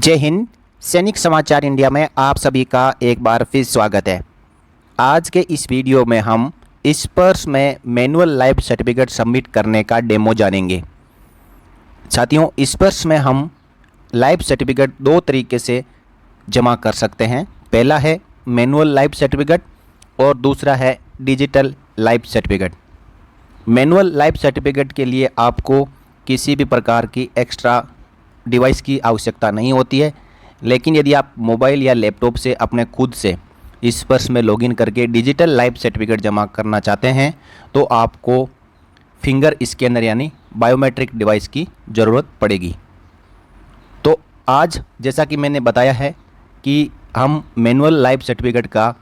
जय हिंद। सैनिक समाचार इंडिया में आप सभी का एक बार फिर स्वागत है। आज के इस वीडियो में हम स्पर्श में मैनुअल लाइफ सर्टिफिकेट सबमिट करने का डेमो जानेंगे। साथियों, स्पर्श में हम लाइफ सर्टिफिकेट दो तरीके से जमा कर सकते हैं। पहला है मैनुअल लाइफ सर्टिफिकेट और दूसरा है digital life certificate. Manual life certificate के लिए आपको किसी भी प्रकार की एक्स्ट्रा डिवाइस की आवश्यकता नहीं होती है, लेकिन यदि आप मोबाइल या लैपटॉप से अपने खुद से स्पर्श में लॉगिन करके डिजिटल लाइफ सर्टिफिकेट जमा करना चाहते हैं तो आपको फिंगर स्कैनर यानी बायोमेट्रिक डिवाइस की ज़रूरत पड़ेगी। तो आज जैसा कि मैंने बताया है कि हम मैनुअल लाइफ सर्टिफिकेट का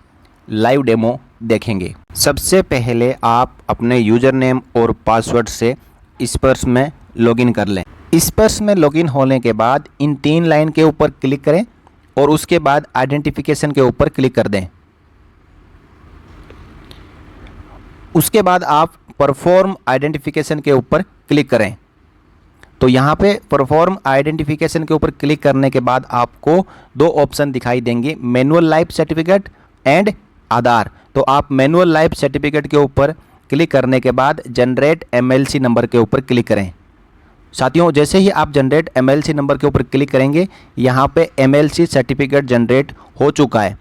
लाइव डेमो देखेंगे। सबसे पहले आप अपने यूज़र नेम और पासवर्ड से स्पर्श में लॉगिन कर लें। स्पर्श में लॉगिन होने के बाद इन तीन लाइन के ऊपर क्लिक करें और उसके बाद आइडेंटिफिकेशन के ऊपर क्लिक कर दें। उसके बाद आप परफॉर्म आइडेंटिफिकेशन के ऊपर क्लिक करें। तो यहाँ पे परफॉर्म आइडेंटिफिकेशन के ऊपर क्लिक करने के बाद आपको दो ऑप्शन दिखाई देंगे, मैनुअल लाइफ सर्टिफिकेट एंड आधार। तो आप मैनुअल लाइफ सर्टिफिकेट के ऊपर क्लिक करने के बाद जनरेट एमएलसी नंबर के ऊपर क्लिक करें। साथियों, जैसे ही आप जनरेट एमएलसी नंबर के ऊपर क्लिक करेंगे, यहाँ पे एमएलसी सर्टिफिकेट जनरेट हो चुका है।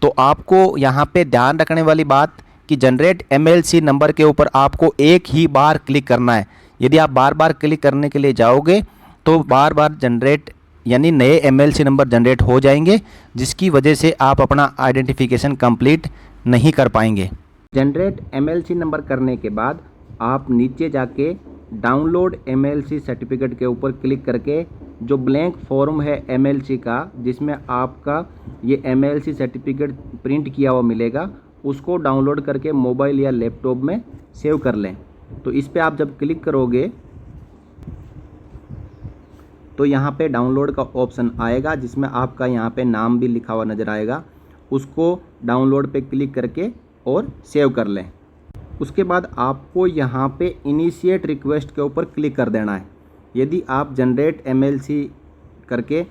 तो आपको यहाँ पे ध्यान रखने वाली बात कि जनरेट एमएलसी नंबर के ऊपर आपको एक ही बार क्लिक करना है। यदि आप बार बार क्लिक करने के लिए जाओगे तो बार बार जनरेट यानी नए एमएलसी नंबर जनरेट हो जाएंगे, जिसकी वजह से आप अपना आइडेंटिफिकेशन कंप्लीट नहीं कर पाएंगे। जनरेट एमएलसी नंबर करने के बाद आप नीचे जाके डाउनलोड एमएलसी सर्टिफिकेट के ऊपर क्लिक करके जो ब्लैंक फॉर्म है एमएलसी का, जिसमें आपका ये एमएलसी सर्टिफिकेट प्रिंट किया हुआ मिलेगा, उसको डाउनलोड करके मोबाइल या लैपटॉप में सेव कर लें। तो इस पे आप जब क्लिक करोगे तो यहाँ पे डाउनलोड का ऑप्शन आएगा, जिसमें आपका यहाँ पे नाम भी लिखा हुआ नज़र आएगा। उसको डाउनलोड पे क्लिक करके और सेव कर लें। उसके बाद आपको यहाँ पे इनिशिएट रिक्वेस्ट के ऊपर क्लिक कर देना है। यदि आप जनरेट एमएलसी करके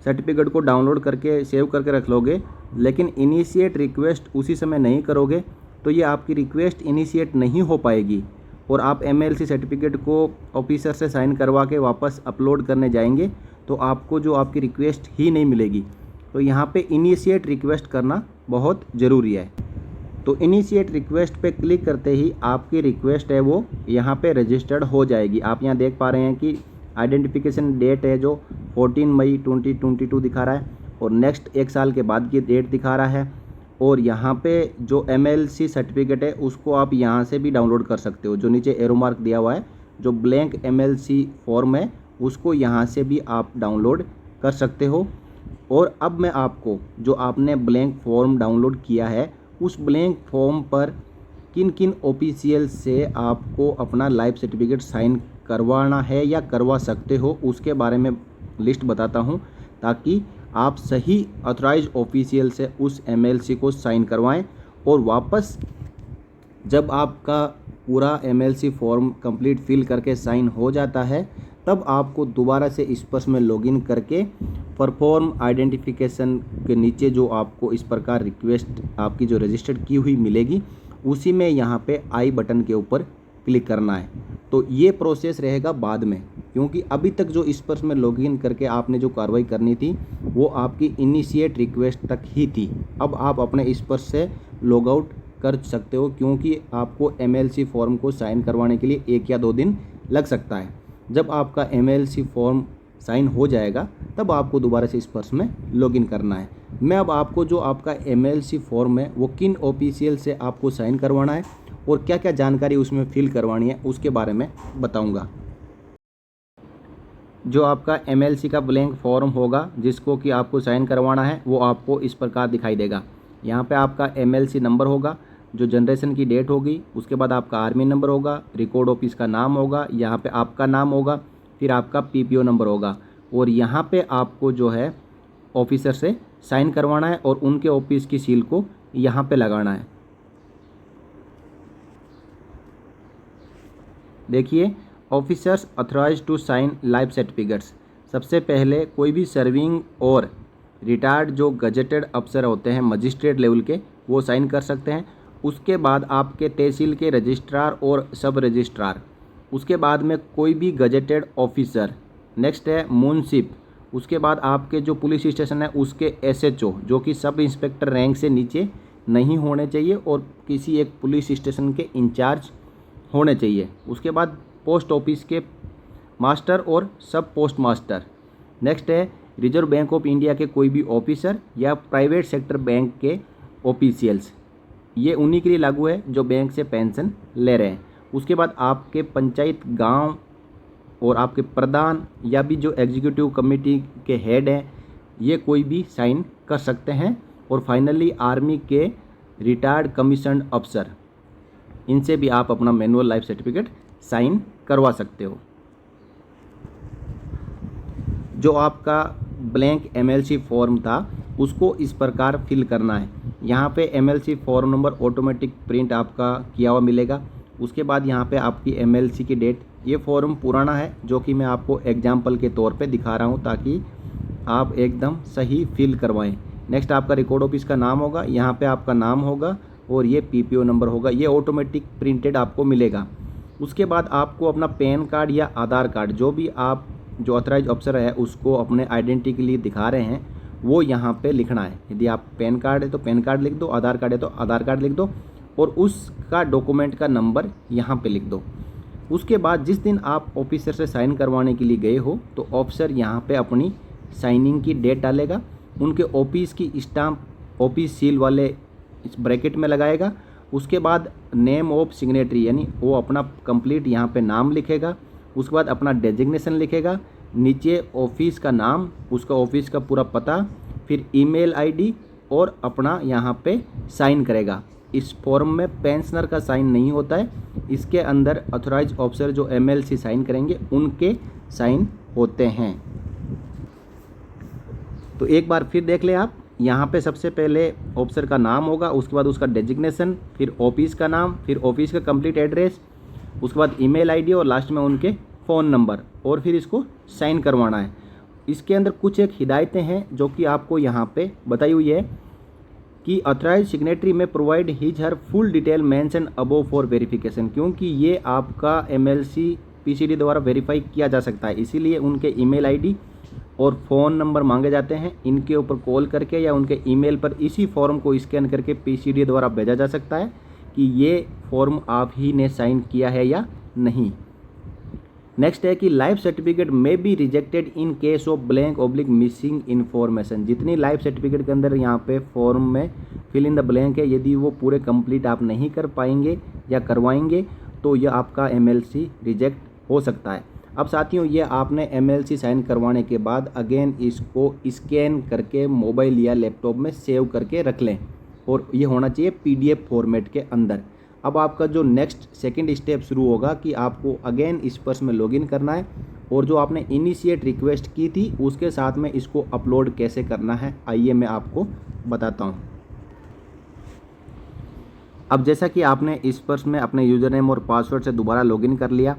सर्टिफिकेट को डाउनलोड करके सेव करके रख लोगे, लेकिन इनिशिएट रिक्वेस्ट उसी समय नहीं करोगे, तो ये आपकी रिक्वेस्ट इनिशिएट नहीं हो पाएगी और आप एमएलसी सर्टिफिकेट को ऑफिसर से साइन करवा के वापस अपलोड करने जाएंगे तो आपको जो आपकी रिक्वेस्ट ही नहीं मिलेगी। तो यहाँ पे इनिशिएट रिक्वेस्ट करना बहुत ज़रूरी है। तो इनिशिएट रिक्वेस्ट पे क्लिक करते ही आपकी रिक्वेस्ट है वो यहाँ पे रजिस्टर्ड हो जाएगी। आप यहाँ देख पा रहे हैं कि आइडेंटिफिकेशन डेट है जो 14 मई 2022 दिखा रहा है और नेक्स्ट एक साल के बाद की डेट दिखा रहा है। और यहाँ पे जो एमएलसी सर्टिफिकेट है उसको आप यहाँ से भी डाउनलोड कर सकते हो। जो नीचे एरो मार्क दिया हुआ है, जो ब्लैंक एमएलसी फॉर्म है, उसको यहाँ से भी आप डाउनलोड कर सकते हो। और अब मैं आपको जो आपने ब्लैंक फॉर्म डाउनलोड किया है उस ब्लैंक फॉर्म पर किन किन ऑफिशियल से आपको अपना लाइफ सर्टिफिकेट साइन करवाना है या करवा सकते हो उसके बारे में लिस्ट बताता हूं, ताकि आप सही ऑथराइज ऑफिशियल से उस एमएलसी को साइन करवाएं और वापस जब आपका पूरा एमएलसी फॉर्म कंप्लीट फिल करके साइन हो जाता है तब आपको दोबारा से स्पर्श में लॉगिन करके परफॉर्म आइडेंटिफिकेशन के नीचे जो आपको इस प्रकार रिक्वेस्ट आपकी जो रजिस्टर्ड की हुई मिलेगी, उसी में यहाँ पे आई बटन के ऊपर क्लिक करना है। तो ये प्रोसेस रहेगा बाद में, क्योंकि अभी तक जो स्पर्श में लॉगिन करके आपने जो कार्रवाई करनी थी वो आपकी इनिशिएट रिक्वेस्ट तक ही थी। अब आप अपने स्पर्श से लॉग आउट कर सकते हो, क्योंकि आपको एमएलसी फॉर्म को साइन करवाने के लिए 1 या 2 दिन लग सकता है। जब आपका एमएलसी फॉर्म साइन हो जाएगा तब आपको दोबारा से स्पर्श में लॉगिन करना है। मैं अब आपको जो आपका एमएलसी फॉर्म है वो किन ऑफिशियल से आपको साइन करवाना है और क्या क्या जानकारी उसमें फिल करवानी है उसके बारे में बताऊंगा। जो आपका एमएलसी का ब्लैंक फॉर्म होगा जिसको कि आपको साइन करवाना है वो आपको इस प्रकार दिखाई देगा। यहाँ पे आपका एमएलसी नंबर होगा, जो जनरेशन की डेट होगी, उसके बाद आपका आर्मी नंबर होगा, रिकॉर्ड ऑफिस का नाम होगा, यहाँ पे आपका नाम होगा, फिर आपका पीपीओ नंबर होगा और यहाँ पे आपको जो है ऑफिसर से साइन करवाना है और उनके ऑफिस की सील को यहाँ पे लगाना है। देखिए, officers authorised to sign life certificates. सबसे पहले कोई भी सर्विंग और रिटायर्ड जो गजेटेड अफसर होते हैं मजिस्ट्रेट लेवल के, वो साइन कर सकते हैं। उसके बाद आपके तहसील के रजिस्ट्रार और सब रजिस्ट्रार, उसके बाद में कोई भी गजेटेड ऑफिसर, नेक्स्ट है मुंसिफ, उसके बाद आपके जो पुलिस स्टेशन है उसके एसएचओ जो कि सब इंस्पेक्टर रैंक से नीचे नहीं होने चाहिए और किसी एक पुलिस स्टेशन के इंचार्ज होने चाहिए। उसके बाद पोस्ट ऑफिस के मास्टर और सब पोस्ट मास्टर। नेक्स्ट है रिजर्व बैंक ऑफ इंडिया के कोई भी ऑफिसर या प्राइवेट सेक्टर बैंक के ऑफिशियल्स, ये उन्हीं के लिए लागू है जो बैंक से पेंशन ले रहे हैं। उसके बाद आपके पंचायत गांव और आपके प्रधान या भी जो एग्जीक्यूटिव कमेटी के हेड हैं, ये कोई भी साइन कर सकते हैं। और फाइनली आर्मी के रिटायर्ड कमीशन्ड अफसर, इनसे भी आप अपना मैनुअल लाइफ सर्टिफिकेट साइन करवा सकते हो। जो आपका ब्लैंक एमएलसी फॉर्म था उसको इस प्रकार फिल करना है। यहाँ पे MLC form number automatic print आपका किया हुआ मिलेगा। उसके बाद यहाँ पे आपकी एमएलसी की डेट, ये फॉर्म पुराना है जो कि मैं आपको एग्जाम्पल के तौर पे दिखा रहा हूँ ताकि आप एकदम सही फिल करवाएं। नेक्स्ट आपका रिकॉर्ड ऑफिस का नाम होगा, यहाँ पे आपका नाम होगा और ये पीपीओ नंबर होगा, ये ऑटोमेटिक प्रिंटेड आपको मिलेगा। उसके बाद आपको अपना पैन कार्ड या आधार कार्ड, जो भी आप जो ऑथराइज अफसर है उसको अपने आइडेंटिटी के लिए दिखा रहे हैं, वो यहाँ पे लिखना है। यदि आप पैन कार्ड है तो पैन कार्ड लिख दो, आधार कार्ड है तो आधार कार्ड लिख दो और उसका डॉक्यूमेंट का नंबर यहाँ पे लिख दो। उसके बाद जिस दिन आप ऑफिसर से साइन करवाने के लिए गए हो तो ऑफिसर यहाँ पे अपनी साइनिंग की डेट डालेगा, उनके ऑफिस की स्टाम्प ऑफिस सील वाले इस ब्रैकेट में लगाएगा। उसके बाद नेम ऑफ सिग्नेटरी यानी वो अपना कंप्लीट यहाँ पे नाम लिखेगा। उसके बाद अपना डेजिग्नेशन लिखेगा, नीचे ऑफिस का नाम, उसका ऑफिस का पूरा पता, फिर ईमेल आईडी और अपना यहाँ पे साइन करेगा। इस फॉर्म में पेंशनर का साइन नहीं होता है, इसके अंदर ऑथराइज ऑफिसर जो एमएलसी साइन करेंगे उनके साइन होते हैं। तो एक बार फिर देख ले आप, यहाँ पे सबसे पहले ऑफिसर का नाम होगा, उसके बाद उसका डेजिग्नेशन, फिर ऑफिस का नाम, फिर ऑफिस का कंप्लीट एड्रेस, उसके बाद ईमेल आईडी और लास्ट में उनके फ़ोन नंबर, और फिर इसको साइन करवाना है। इसके अंदर कुछ एक हिदायतें हैं जो कि आपको यहाँ पे बताई हुई है कि ऑथराइज सिग्नेटरी में provide his her full detail mention above for verification, क्योंकि ये आपका एमएलसी पीसीडी द्वारा वेरीफाई किया जा सकता है, इसीलिए उनके ईमेल आईडी और फ़ोन नंबर मांगे जाते हैं। इनके ऊपर कॉल करके या उनके ईमेल पर इसी फॉर्म को स्कैन करके पीसीडी द्वारा भेजा जा सकता है कि ये फॉर्म आप ही ने साइन किया है या नहीं। नेक्स्ट है कि लाइफ सर्टिफिकेट में be rejected in case of blank oblique missing information. जितनी लाइफ सर्टिफिकेट के अंदर यहाँ पे फॉर्म में फिल इन द ब्लैंक है, यदि वो पूरे कंप्लीट आप नहीं कर पाएंगे या करवाएंगे तो यह आपका एमएलसी रिजेक्ट हो सकता है। अब साथियों, ये आपने एमएलसी साइन करवाने के बाद अगेन इसको स्कैन करके मोबाइल या लैपटॉप में सेव करके रख लें और ये होना चाहिए पीडीएफ फॉर्मेट के अंदर। अब आपका जो नेक्स्ट सेकंड स्टेप शुरू होगा कि आपको अगेन इस पर्स में लॉगिन करना है और जो आपने इनिशिएट रिक्वेस्ट की थी उसके साथ में इसको अपलोड कैसे करना है, आइए मैं आपको बताता हूँ। अब जैसा कि आपने इस पर्स में अपने यूज़र नेम और पासवर्ड से दोबारा लॉगिन कर लिया,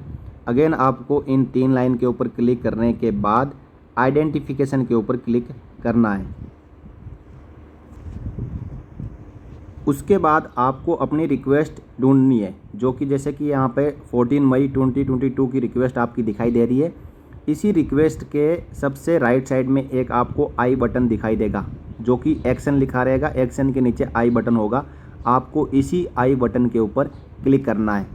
अगेन आपको इन 3 लाइन के ऊपर क्लिक करने के बाद आइडेंटिफिकेशन के ऊपर क्लिक करना है। उसके बाद आपको अपनी रिक्वेस्ट ढूंढनी है, जो कि जैसे कि यहाँ पे 14 मई 2022 की रिक्वेस्ट आपकी दिखाई दे रही है। इसी रिक्वेस्ट के सबसे राइट साइड में एक आपको आई बटन दिखाई देगा जो कि एक्शन लिखा रहेगा, एक्शन के नीचे आई बटन होगा, आपको इसी आई बटन के ऊपर क्लिक करना है।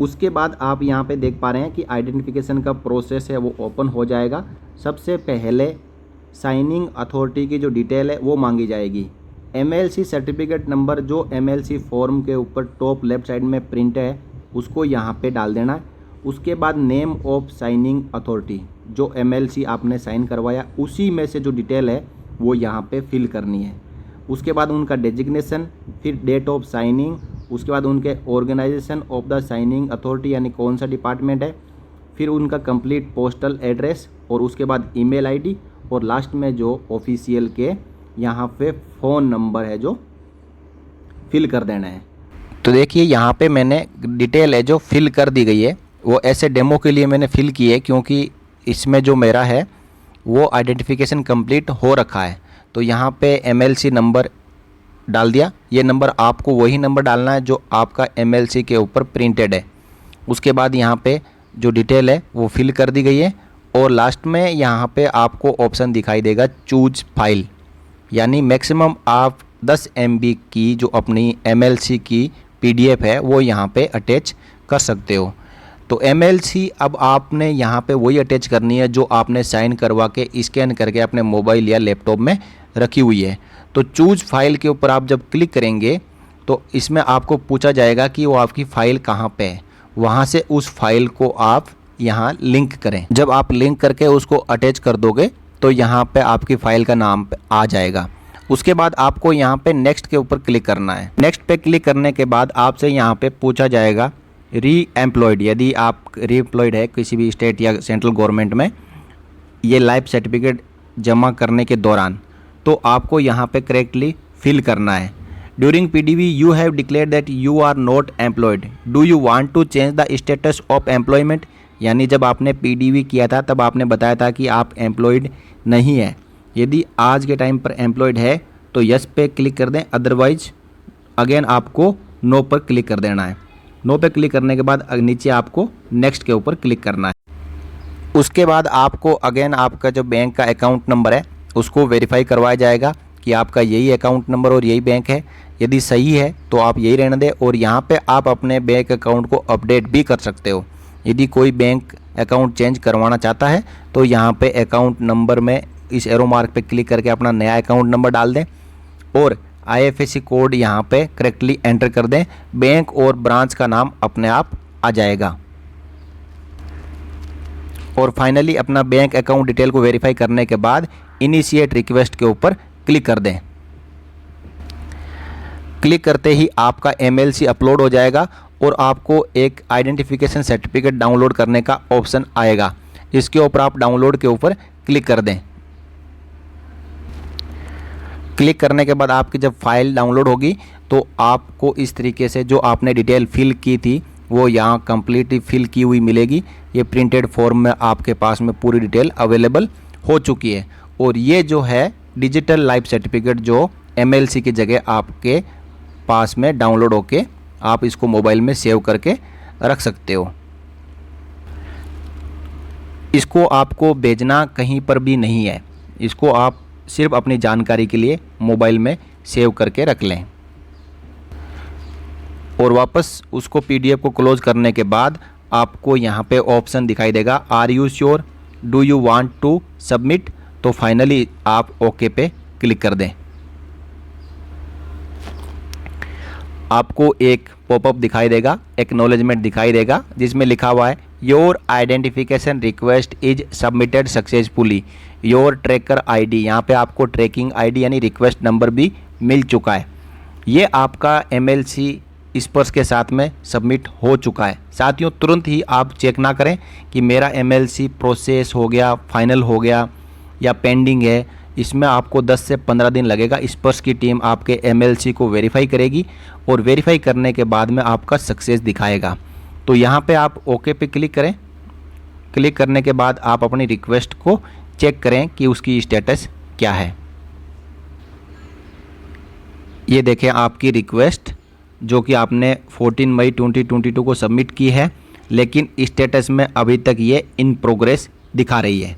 उसके बाद आप यहाँ पे देख पा रहे हैं कि आइडेंटिफिकेशन का प्रोसेस है वो ओपन हो जाएगा। सबसे पहले साइनिंग अथॉरिटी की जो डिटेल है वो मांगी जाएगी। एमएलसी सर्टिफिकेट नंबर जो एमएलसी फॉर्म के ऊपर टॉप लेफ्ट साइड में प्रिंट है उसको यहाँ पे डाल देना है। उसके बाद नेम ऑफ साइनिंग अथॉरिटी, जो एमएलसी आपने साइन करवाया उसी में से जो डिटेल है वो यहाँ पे फिल करनी है। उसके बाद उनका डेजिग्नेशन, फिर डेट ऑफ साइनिंग, उसके बाद उनके organisation of the signing authority यानी कौन सा डिपार्टमेंट है, फिर उनका कंप्लीट पोस्टल एड्रेस और उसके बाद ईमेल आईडी और लास्ट में जो ऑफिशियल के यहाँ पे फ़ोन नंबर है जो फिल कर देना है। तो देखिए यहाँ पे मैंने डिटेल है जो फिल कर दी गई है। वो ऐसे डेमो के लिए मैंने फिल की है, क्योंकि इसमें जो मेरा है वो आइडेंटिफिकेशन कंप्लीट हो रखा है। तो यहाँ पे MLC नंबर डाल दिया। ये नंबर आपको वही नंबर डालना है जो आपका MLC के ऊपर प्रिंटेड है। उसके बाद यहाँ पे जो डिटेल है वो फिल कर दी गई है, और लास्ट में यहाँ पे आपको ऑप्शन दिखाई देगा चूज फाइल, यानी मैक्सिमम आप 10 MB की जो अपनी MLC की PDF है वो यहाँ पे अटैच कर सकते हो। तो MLC अब आपने यहाँ पे वही अटैच करनी है जो आपने साइन करवा के स्कैन करके अपने मोबाइल या लैपटॉप में रखी हुई है। तो चूज फाइल के ऊपर आप जब क्लिक करेंगे तो इसमें आपको पूछा जाएगा कि वो आपकी फ़ाइल कहाँ पे है, वहाँ से उस फाइल को आप यहाँ लिंक करें। जब आप लिंक करके उसको अटैच कर दोगे तो यहाँ पे आपकी फ़ाइल का नाम आ जाएगा। उसके बाद आपको यहाँ पे नेक्स्ट के ऊपर क्लिक करना है। नेक्स्ट पे क्लिक करने के बाद आपसे यहाँ पे पूछा जाएगा री एम्प्लॉयड, यदि आप री एम्प्लॉयड है किसी भी स्टेट या सेंट्रल गवर्नमेंट में ये लाइफ सर्टिफिकेट जमा करने के दौरान, तो आपको यहाँ पे करेक्टली फिल करना है। During PDV you have declare that you are not employed, do you want to change the status of employment, यानी जब आपने PDV किया था तब आपने बताया था कि आप एम्प्लॉयड नहीं है। यदि आज के टाइम पर एम्प्लॉयड है तो यस पे क्लिक कर दें, अदरवाइज अगेन आपको नो पर क्लिक कर देना है। नो पे क्लिक करने के बाद नीचे आपको नेक्स्ट के ऊपर क्लिक करना है। उसके बाद आपको अगेन आपका जो बैंक का अकाउंट नंबर है उसको वेरीफाई करवाया जाएगा कि आपका यही अकाउंट नंबर और यही बैंक है। यदि सही है तो आप यही रहने दें, और यहाँ पे आप अपने बैंक अकाउंट को अपडेट भी कर सकते हो। यदि कोई बैंक अकाउंट चेंज करवाना चाहता है तो यहाँ पे अकाउंट नंबर में इस एरो मार्क पे क्लिक करके अपना नया अकाउंट नंबर डाल दें और IFSC कोड यहाँ पे करेक्टली एंटर कर दें। बैंक और ब्रांच का नाम अपने आप आ जाएगा। और फाइनली अपना बैंक अकाउंट डिटेल को वेरीफाई करने के बाद इनिशिएट रिक्वेस्ट के ऊपर क्लिक कर दें। क्लिक करते ही आपका MLC अपलोड हो जाएगा और आपको एक आइडेंटिफिकेशन सर्टिफिकेट डाउनलोड करने का ऑप्शन आएगा। इसके ऊपर आप डाउनलोड के ऊपर क्लिक कर दें। क्लिक करने के बाद आपकी जब फाइल डाउनलोड होगी तो आपको इस तरीके से जो आपने डिटेल फिल की थी वो यहाँ कंप्लीटली फिल की हुई मिलेगी। ये प्रिंटेड फॉर्म में आपके पास में पूरी डिटेल अवेलेबल हो चुकी है। और ये जो है डिजिटल लाइफ सर्टिफिकेट जो MLC की जगह आपके पास में डाउनलोड होके आप इसको मोबाइल में सेव करके रख सकते हो। इसको आपको भेजना कहीं पर भी नहीं है, इसको आप सिर्फ अपनी जानकारी के लिए मोबाइल में सेव करके रख लें। और वापस उसको PDF को क्लोज करने के बाद आपको यहाँ पे ऑप्शन दिखाई देगा are you sure, do you want to submit, तो फाइनली आप ओके पे क्लिक कर दें। आपको एक पॉपअप दिखाई देगा, एक्नॉलेजमेंट दिखाई देगा, जिसमें लिखा हुआ है your identification request is submitted successfully, your tracker ID। यहाँ पे आपको ट्रैकिंग ID यानी रिक्वेस्ट नंबर भी मिल चुका है। ये आपका MLC स्पर्श के साथ में सबमिट हो चुका है। साथियों तुरंत ही आप चेक ना करें कि मेरा MLC प्रोसेस हो गया, फाइनल हो गया या पेंडिंग है। इसमें आपको 10 से 15 दिन लगेगा। स्पर्श की टीम आपके MLC को वेरीफाई करेगी और वेरीफाई करने के बाद में आपका सक्सेस दिखाएगा। तो यहाँ पे आप ओके पे क्लिक करें। क्लिक करने के बाद आप अपनी रिक्वेस्ट को चेक करें कि उसकी स्टेटस क्या है। ये देखें आपकी रिक्वेस्ट जो कि आपने 14 मई 2022 को सबमिट की है, लेकिन स्टेटस में अभी तक ये इन प्रोग्रेस दिखा रही है।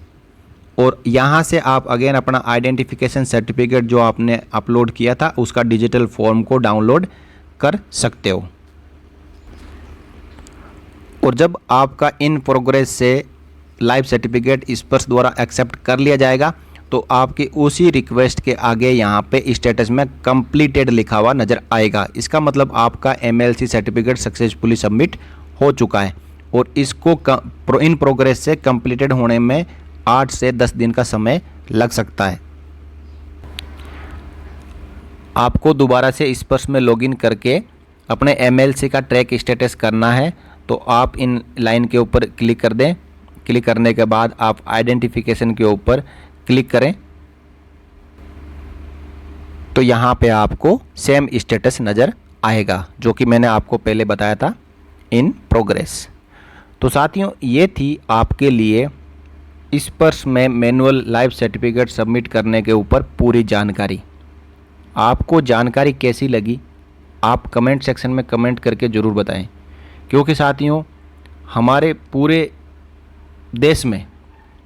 और यहाँ से आप अगेन अपना आइडेंटिफिकेशन सर्टिफिकेट जो आपने अपलोड किया था उसका डिजिटल फॉर्म को डाउनलोड कर सकते हो। और जब आपका इन प्रोग्रेस से लाइफ सर्टिफिकेट स्पर्श द्वारा एक्सेप्ट कर लिया जाएगा तो आपकी उसी रिक्वेस्ट के आगे यहाँ पे स्टेटस में कंप्लीटेड लिखा हुआ नज़र आएगा। इसका मतलब आपका MLC सर्टिफिकेट सक्सेसफुली सबमिट हो चुका है और इसको इन प्रोग्रेस से कंप्लीटेड होने में 8 से 10 दिन का समय लग सकता है। आपको दोबारा से स्पर्श में लॉगिन करके अपने MLC का ट्रैक स्टेटस करना है, तो आप इन लाइन के ऊपर क्लिक कर दें। क्लिक करने के बाद आप आइडेंटिफिकेशन के ऊपर क्लिक करें तो यहाँ पे आपको सेम स्टेटस नज़र आएगा जो कि मैंने आपको पहले बताया था, इन प्रोग्रेस। तो साथियों ये थी आपके लिए स्पर्श में मैनुअल लाइफ सर्टिफिकेट सबमिट करने के ऊपर पूरी जानकारी। आपको जानकारी कैसी लगी आप कमेंट सेक्शन में कमेंट करके ज़रूर बताएं, क्योंकि साथियों हमारे पूरे देश में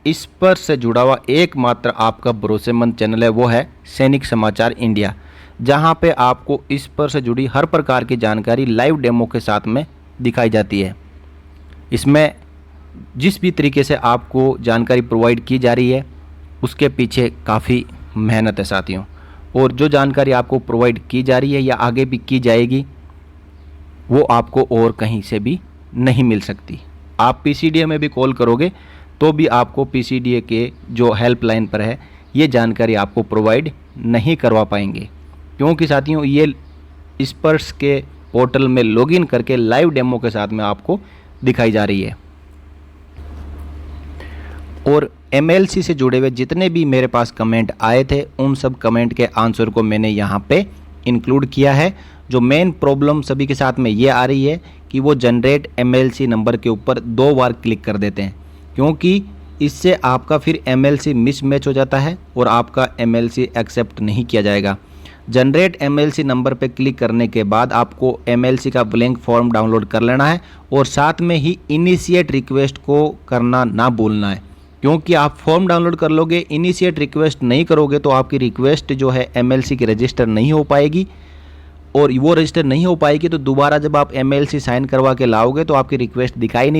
स्पर्श से जुड़ा हुआ एकमात्र आपका भरोसेमंद चैनल है, वो है सैनिक समाचार इंडिया, जहां पे आपको स्पर्श से जुड़ी हर प्रकार की जानकारी लाइव डेमो के साथ में दिखाई जाती है। इसमें जिस भी तरीके से आपको जानकारी प्रोवाइड की जा रही है उसके पीछे काफ़ी मेहनत है साथियों, और जो जानकारी आपको प्रोवाइड की जा रही है या आगे भी की जाएगी वो आपको और कहीं से भी नहीं मिल सकती। आप पीसीडीए में भी कॉल करोगे तो भी आपको पीसीडीए के जो हेल्पलाइन पर है ये जानकारी आपको प्रोवाइड नहीं करवा पाएंगे, क्योंकि साथियों ये स्पर्श के पोर्टल में लॉगिन करके लाइव डेमो के साथ में आपको दिखाई जा रही है। और एमएलसी से जुड़े हुए जितने भी मेरे पास कमेंट आए थे उन सब कमेंट के आंसर को मैंने यहाँ पे इंक्लूड किया है। जो मेन प्रॉब्लम सभी के साथ में ये आ रही है कि वो जनरेट एमएलसी नंबर के ऊपर 2 बार क्लिक कर देते हैं, क्योंकि इससे आपका फिर एमएलसी मिसमैच हो जाता है और आपका एमएलसी एक्सेप्ट नहीं किया जाएगा। जनरेट एमएलसी नंबर पे क्लिक करने के बाद आपको एमएलसी का ब्लैंक फॉर्म डाउनलोड कर लेना है और साथ में ही इनिशिएट रिक्वेस्ट को करना ना भूलना है, क्योंकि आप फॉर्म डाउनलोड कर लोगे इनिशिएट रिक्वेस्ट नहीं करोगे तो आपकी रिक्वेस्ट जो है एमएलसी की रजिस्टर नहीं हो पाएगी, और वो रजिस्टर नहीं हो पाएगी तो दोबारा जब आप एमएलसी साइन करवा के लाओगे तो आपकी रिक्वेस्ट दिखाई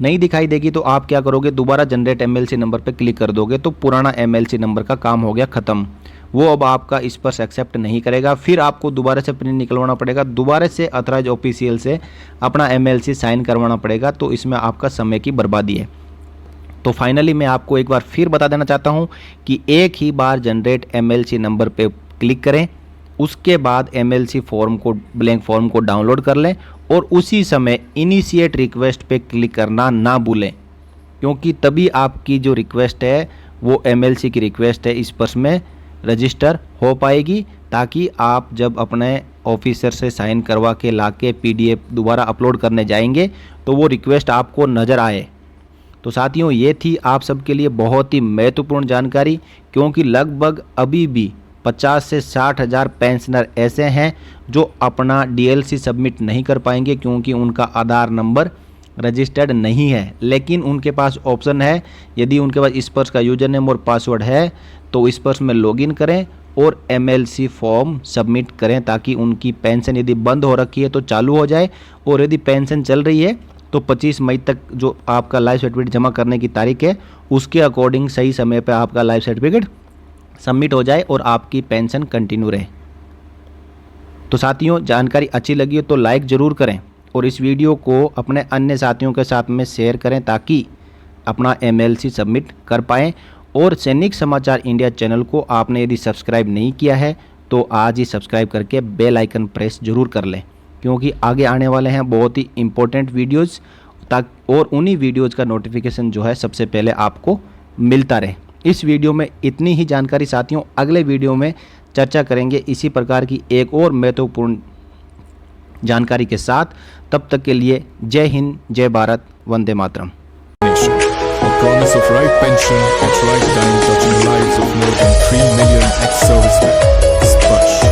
नहीं दिखाई देगी तो आप क्या करोगे, दोबारा जनरेट एमएलसी नंबर पे क्लिक कर दोगे तो पुराना एमएलसी नंबर का काम हो गया ख़त्म। वो अब आपका स्पर्श एक्सेप्ट नहीं करेगा, फिर आपको दोबारा से प्रिंट निकलवाना पड़ेगा, दोबारा से अथराइज ऑफिशियल से अपना एमएलसी साइन करवाना पड़ेगा, तो इसमें आपका समय की बर्बादी है। तो फाइनली मैं आपको एक बार फिर बता देना चाहता हूं कि एक ही बार जनरेट एमएलसी नंबर पे क्लिक करें, उसके बाद एमएलसी फॉर्म को ब्लैंक फॉर्म को डाउनलोड कर लें और उसी समय इनिशिएट रिक्वेस्ट पे क्लिक करना ना भूलें, क्योंकि तभी आपकी जो रिक्वेस्ट है वो एमएलसी की रिक्वेस्ट है स्पर्श में रजिस्टर हो पाएगी, ताकि आप जब अपने ऑफिसर से साइन करवा के ला के पीडीएफ दोबारा अपलोड करने जाएंगे तो वो रिक्वेस्ट आपको नज़र आए। तो साथियों ये थी आप सबके लिए बहुत ही महत्वपूर्ण जानकारी, क्योंकि लगभग अभी भी 50 से 60 हज़ार पेंशनर ऐसे हैं जो अपना डीएलसी सबमिट नहीं कर पाएंगे, क्योंकि उनका आधार नंबर रजिस्टर्ड नहीं है, लेकिन उनके पास ऑप्शन है, यदि उनके पास स्पर्श का यूजर नेम और पासवर्ड है तो स्पर्श में लॉगिन करें और एमएलसी फॉर्म सबमिट करें, ताकि उनकी पेंशन यदि बंद हो रखी है तो चालू हो जाए, और यदि पेंशन चल रही है तो 25 मई तक जो आपका लाइफ सर्टिफिकेट जमा करने की तारीख है उसके अकॉर्डिंग सही समय पर आपका लाइफ सर्टिफिकेट सबमिट हो जाए और आपकी पेंशन कंटिन्यू रहे। तो साथियों जानकारी अच्छी लगी हो तो लाइक ज़रूर करें और इस वीडियो को अपने अन्य साथियों के साथ में शेयर करें, ताकि अपना एमएलसी सबमिट कर पाएँ। और सैनिक समाचार इंडिया चैनल को आपने यदि सब्सक्राइब नहीं किया है तो आज ही सब्सक्राइब करके बेल आइकन प्रेस ज़रूर कर लें, क्योंकि आगे आने वाले हैं बहुत ही इंपॉर्टेंट वीडियोज़, और उन्हीं वीडियोज़ का नोटिफिकेशन जो है सबसे पहले आपको मिलता रहे। इस वीडियो में इतनी ही जानकारी साथियों, अगले वीडियो में चर्चा करेंगे इसी प्रकार की एक और महत्वपूर्ण जानकारी के साथ। तब तक के लिए जय हिंद, जय Bharat, Vande Mataram. Promise of right pension at right time, touching lives of more than 3 million ex-servicemen. Splash.